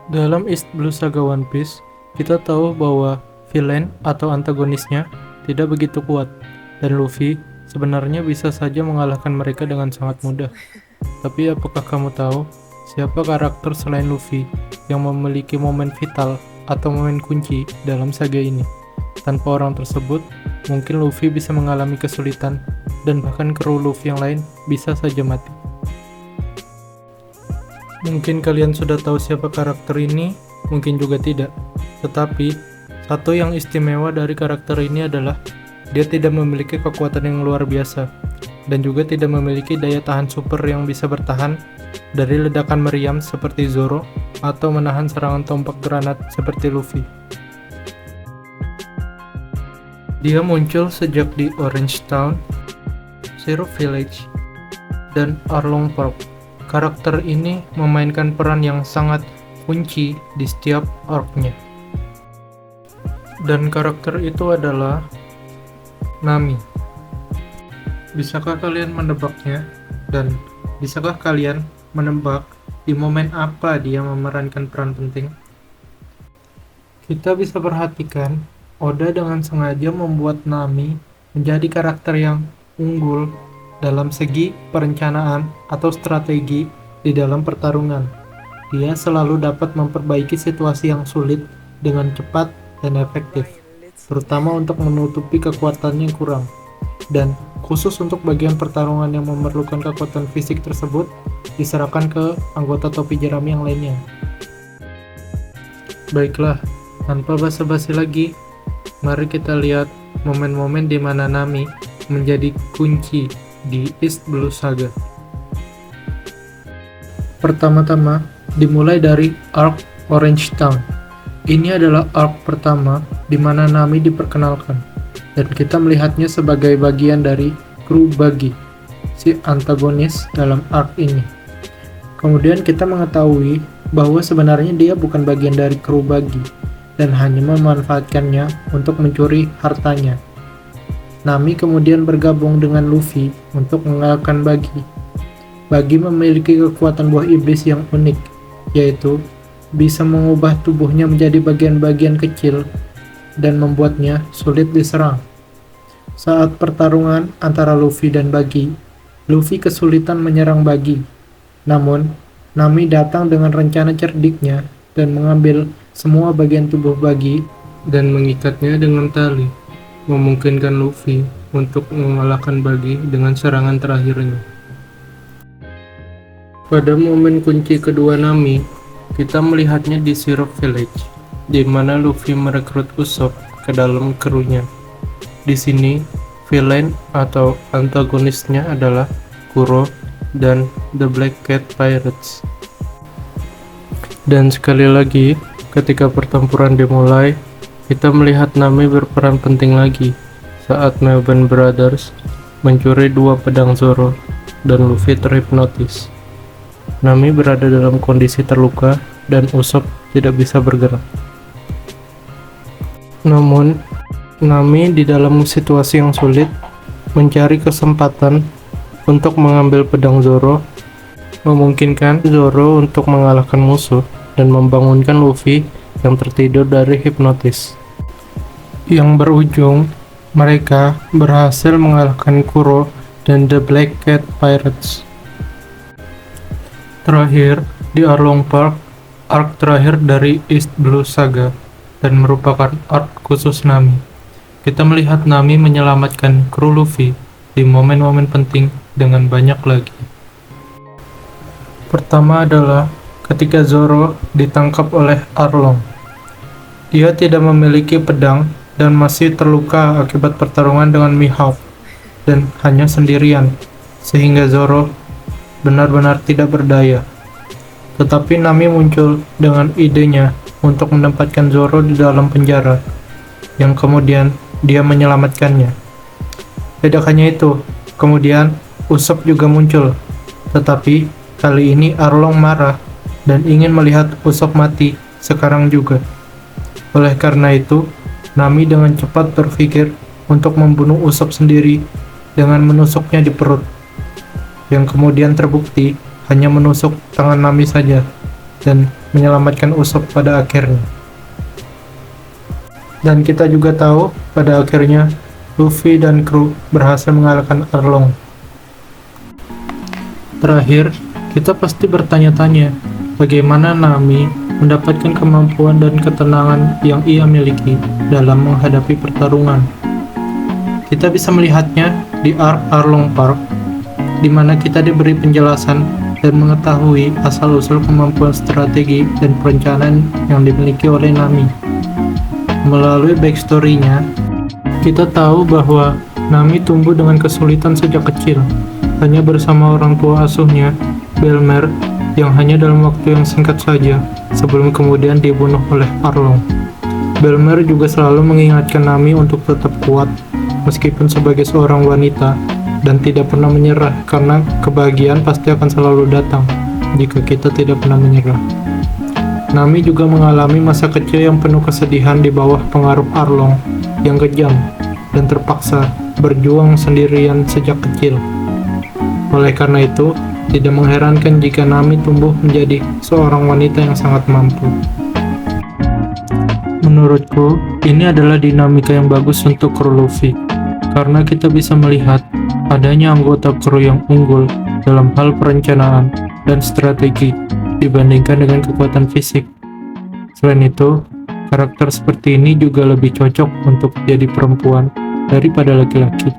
Dalam East Blue Saga One Piece, kita tahu bahwa villain atau antagonisnya tidak begitu kuat, dan Luffy sebenarnya bisa saja mengalahkan mereka dengan sangat mudah. Tapi apakah kamu tahu siapa karakter selain Luffy yang memiliki momen vital atau momen kunci dalam saga ini? Tanpa orang tersebut, mungkin Luffy bisa mengalami kesulitan, dan bahkan kru Luffy yang lain bisa saja mati. Mungkin kalian sudah tahu siapa karakter ini, mungkin juga tidak. Tetapi, satu yang istimewa dari karakter ini adalah dia tidak memiliki kekuatan yang luar biasa, dan juga tidak memiliki daya tahan super yang bisa bertahan dari ledakan meriam seperti Zoro, atau menahan serangan tombak granat seperti Luffy. Dia muncul sejak di Orange Town, Syrup Village, dan Arlong Park. Karakter ini memainkan peran yang sangat kunci di setiap arc-nya. Dan karakter itu adalah Nami. Bisakah kalian menebaknya? Dan bisakah kalian menebak di momen apa dia memerankan peran penting? Kita bisa perhatikan, Oda dengan sengaja membuat Nami menjadi karakter yang unggul dalam segi perencanaan atau strategi di dalam pertarungan. Dia selalu dapat memperbaiki situasi yang sulit dengan cepat dan efektif, terutama untuk menutupi kekuatannya yang kurang. Dan khusus untuk bagian pertarungan yang memerlukan kekuatan fisik tersebut, diserahkan ke anggota topi jerami yang lainnya. Baiklah, tanpa basa-basi lagi, mari kita lihat momen-momen di mana Nami menjadi kunci di East Blue Saga. Pertama-tama, dimulai dari arc Orange Town. Ini adalah arc pertama di mana Nami diperkenalkan, dan kita melihatnya sebagai bagian dari kru Buggy, si antagonis dalam arc ini. Kemudian kita mengetahui bahwa sebenarnya dia bukan bagian dari kru Buggy, dan hanya memanfaatkannya untuk mencuri hartanya. Nami kemudian bergabung dengan Luffy untuk mengalahkan Buggy. Buggy memiliki kekuatan buah iblis yang unik, yaitu bisa mengubah tubuhnya menjadi bagian-bagian kecil dan membuatnya sulit diserang. Saat pertarungan antara Luffy dan Buggy, Luffy kesulitan menyerang Buggy. Namun, Nami datang dengan rencana cerdiknya dan mengambil semua bagian tubuh Buggy dan mengikatnya dengan tali, memungkinkan Luffy untuk mengalahkan Buggy dengan serangan terakhirnya. Pada momen kunci kedua Nami, kita melihatnya di Syrup Village, di mana Luffy merekrut Usopp ke dalam krunya. Di sini, villain atau antagonisnya adalah Kuro dan The Black Cat Pirates. Dan sekali lagi, ketika pertempuran dimulai, kita melihat Nami berperan penting lagi saat Melvin Brothers mencuri dua pedang Zoro dan Luffy terhipnotis. Nami berada dalam kondisi terluka dan Usopp tidak bisa bergerak. Namun, Nami di dalam situasi yang sulit mencari kesempatan untuk mengambil pedang Zoro, memungkinkan Zoro untuk mengalahkan musuh dan membangunkan Luffy yang tertidur dari hipnotis, yang berujung mereka berhasil mengalahkan Kuro dan The Black Cat Pirates. Terakhir, di Arlong Park, arc terakhir dari East Blue Saga dan merupakan arc khusus Nami. Kita melihat Nami menyelamatkan kru Luffy di momen-momen penting dengan banyak lagi. Pertama adalah ketika Zoro ditangkap oleh Arlong. Dia tidak memiliki pedang dan masih terluka akibat pertarungan dengan Mihawk dan hanya sendirian, sehingga Zoro benar-benar tidak berdaya. Tetapi Nami muncul dengan idenya untuk menempatkan Zoro di dalam penjara, yang kemudian dia menyelamatkannya. Tidak hanya itu, kemudian Usopp juga muncul, tetapi kali ini Arlong marah dan ingin melihat Usopp mati sekarang juga. Oleh karena itu, Nami dengan cepat berpikir untuk membunuh Usopp sendiri dengan menusuknya di perut, yang kemudian terbukti hanya menusuk tangan Nami saja. dan menyelamatkan Usopp pada akhirnya. Dan kita juga tahu pada akhirnya Luffy dan kru berhasil mengalahkan Arlong. Terakhir, kita pasti bertanya-tanya bagaimana Nami mendapatkan kemampuan dan ketenangan yang ia miliki dalam menghadapi pertarungan. Kita bisa melihatnya di arc Arlong Park, di mana kita diberi penjelasan dan mengetahui asal-usul kemampuan strategi dan perencanaan yang dimiliki oleh Nami. Melalui backstory-nya, kita tahu bahwa Nami tumbuh dengan kesulitan sejak kecil, hanya bersama orang tua asuhnya, Belmer, yang hanya dalam waktu yang singkat saja sebelum kemudian dibunuh oleh Arlong. Belmer juga selalu mengingatkan Nami untuk tetap kuat, meskipun sebagai seorang wanita, dan tidak pernah menyerah karena kebahagiaan pasti akan selalu datang jika kita tidak pernah menyerah. Nami juga mengalami masa kecil yang penuh kesedihan di bawah pengaruh Arlong yang kejam dan terpaksa berjuang sendirian sejak kecil. Oleh karena itu, tidak mengherankan jika Nami tumbuh menjadi seorang wanita yang sangat mampu. Menurutku, ini adalah dinamika yang bagus untuk kru Luffy, karena kita bisa melihat adanya anggota kru yang unggul dalam hal perencanaan dan strategi dibandingkan dengan kekuatan fisik. Selain itu, karakter seperti ini juga lebih cocok untuk jadi perempuan daripada laki-laki.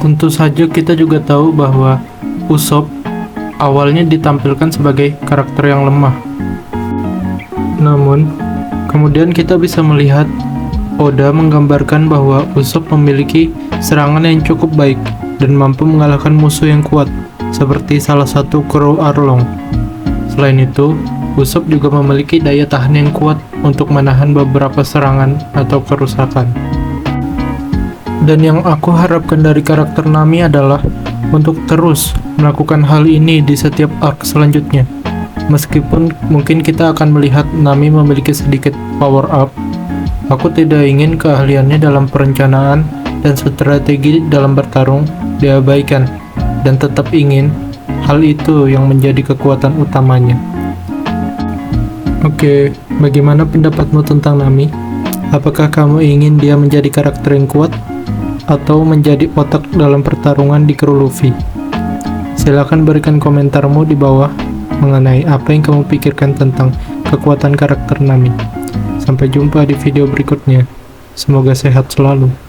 Tentu saja kita juga tahu bahwa Usopp awalnya ditampilkan sebagai karakter yang lemah. Namun, kemudian kita bisa melihat Oda menggambarkan bahwa Usopp memiliki serangan yang cukup baik dan mampu mengalahkan musuh yang kuat, seperti salah satu kru Arlong. Selain itu, Usopp juga memiliki daya tahan yang kuat untuk menahan beberapa serangan atau kerusakan. Dan yang aku harapkan dari karakter Nami adalah untuk terus melakukan hal ini di setiap arc selanjutnya. Meskipun mungkin kita akan melihat Nami memiliki sedikit power up, aku tidak ingin keahliannya dalam perencanaan dan strategi dalam bertarung diabaikan, dan tetap ingin hal itu yang menjadi kekuatan utamanya. Oke, bagaimana pendapatmu tentang Nami? Apakah kamu ingin dia menjadi karakter yang kuat atau menjadi otak dalam pertarungan di kru Luffy? Silakan berikan komentarmu di bawah mengenai apa yang kamu pikirkan tentang kekuatan karakter Nami. Sampai jumpa di video berikutnya. Semoga sehat selalu.